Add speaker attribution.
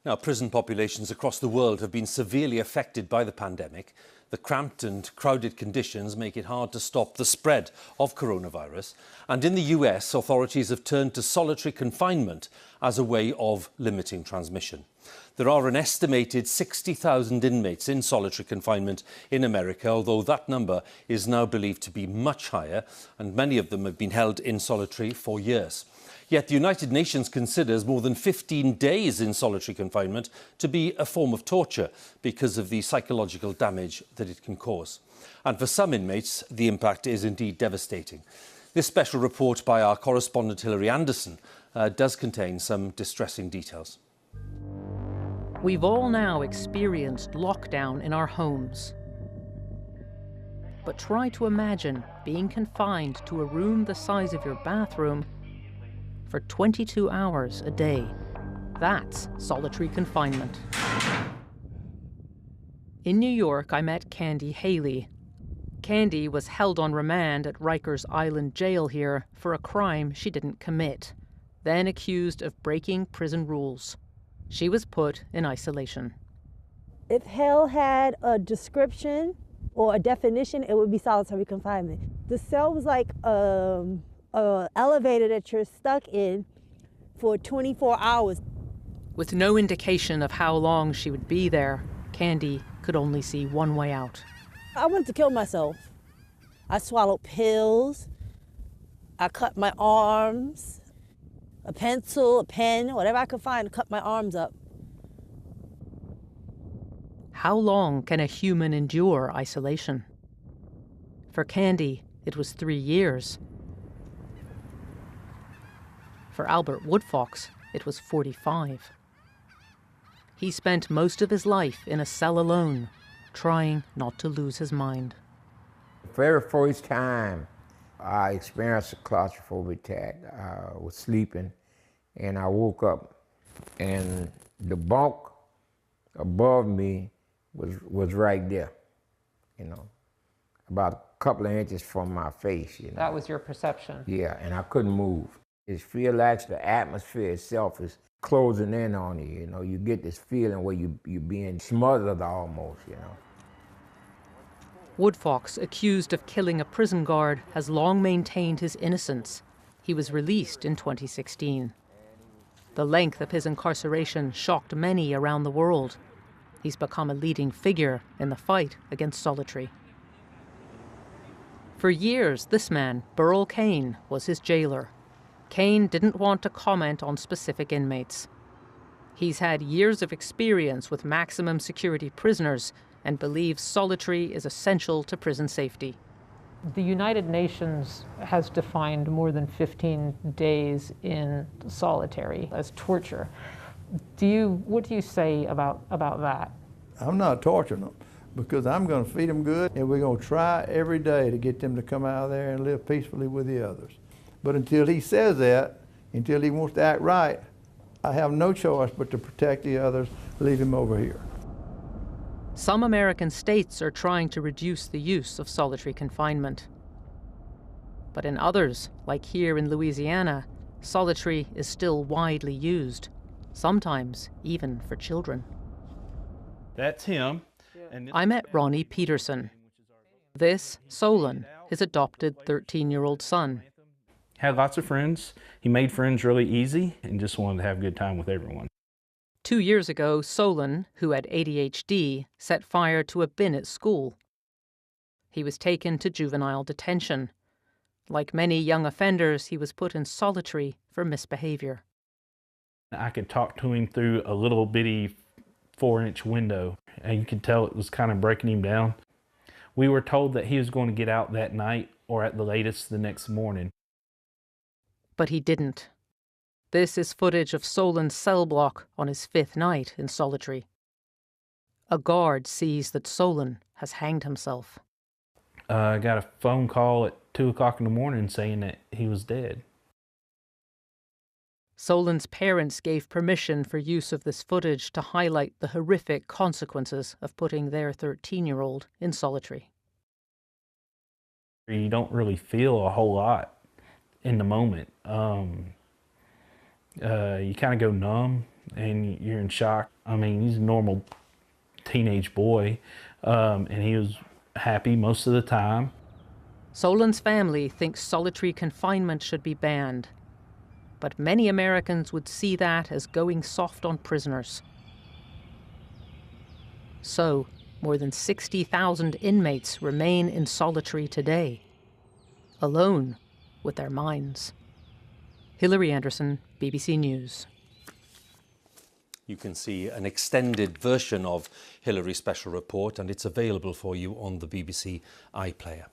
Speaker 1: Now, prison populations across the world have been severely affected by the pandemic. The cramped and crowded conditions make it hard to stop the spread of coronavirus. And in the US, authorities have turned to solitary confinement as a way of limiting transmission. There are an estimated 60,000 inmates in solitary confinement in America, although that number is now believed to be much higher, and many of them have been held in solitary for years. Yet the United Nations considers more than 15 days in solitary confinement to be a form of torture because of the psychological damage that it can cause. And for some inmates, the impact is indeed devastating. This special report by our correspondent Hilary Andersson does contain some distressing details.
Speaker 2: We've all now experienced lockdown in our homes. But try to imagine being confined to a room the size of your bathroom for 22 hours a day. That's solitary confinement. In New York, I met Candy Haley. Candy was held on remand at Rikers Island Jail here for a crime she didn't commit, then accused of breaking prison rules. She was put in isolation.
Speaker 3: If hell had a description or a definition, it would be solitary confinement. The cell was like an elevator that you're stuck in for 24 hours.
Speaker 2: With no indication of how long she would be there, Candy could only see one way out.
Speaker 3: I wanted to kill myself. I swallowed pills. I cut my arms. A pencil, a pen, whatever I could find to cut my arms up.
Speaker 2: How long can a human endure isolation? For Candy, it was 3 years. For Albert Woodfox, it was 45. He spent most of his life in a cell alone, trying not to lose his mind.
Speaker 4: The very first time I experienced a claustrophobic attack, I was sleeping and I woke up and the bunk above me was right there, about a couple of inches from my face.
Speaker 2: That was your perception?
Speaker 4: Yeah, and I couldn't move. It feels like the atmosphere itself is closing in on you, You get this feeling where you're being smothered almost,
Speaker 2: Woodfox, accused of killing a prison guard, has long maintained his innocence. He was released in 2016. The length of his incarceration shocked many around the world. He's become a leading figure in the fight against solitary. For years, this man, Burl Cain, was his jailer. Cain didn't want to comment on specific inmates. He's had years of experience with maximum security prisoners and believes solitary is essential to prison safety.
Speaker 5: The United Nations has defined more than 15 days in solitary as torture. What do you say about that?
Speaker 6: I'm not torturing them because I'm going to feed them good, and we're going to try every day to get them to come out of there and live peacefully with the others. But until he says that, until he wants to act right, I have no choice but to protect the others, leave him over here.
Speaker 2: Some American states are trying to reduce the use of solitary confinement. But in others, like here in Louisiana, solitary is still widely used, sometimes even for children.
Speaker 7: That's him.
Speaker 2: I met Ronnie Peterson. This, Solon, his adopted 13-year-old son.
Speaker 7: Had lots of friends. He made friends really easy and just wanted to have a good time with everyone.
Speaker 2: 2 years ago, Solon, who had ADHD, set fire to a bin at school. He was taken to juvenile detention. Like many young offenders, he was put in solitary for misbehavior.
Speaker 7: I could talk to him through a little bitty 4-inch window, and you could tell it was kind of breaking him down. We were told that he was going to get out that night or at the latest the next morning.
Speaker 2: But he didn't. This is footage of Solon's cell block on his 5th night in solitary. A guard sees that Solon has hanged himself.
Speaker 7: I got a phone call at 2 o'clock in the morning saying that he was dead.
Speaker 2: Solon's parents gave permission for use of this footage to highlight the horrific consequences of putting their 13-year-old in solitary.
Speaker 7: You don't really feel a whole lot in the moment. You kind of go numb. and you're in shock. I mean, he's a normal teenage boy, and he was happy most of the time.
Speaker 2: Solon's family thinks solitary confinement should be banned, but many Americans would see that as going soft on prisoners. So, more than 60,000 inmates remain in solitary today, alone with their minds. Hilary Andersson, BBC News.
Speaker 1: You can see an extended version of Hilary's special report, and it's available for you on the BBC iPlayer.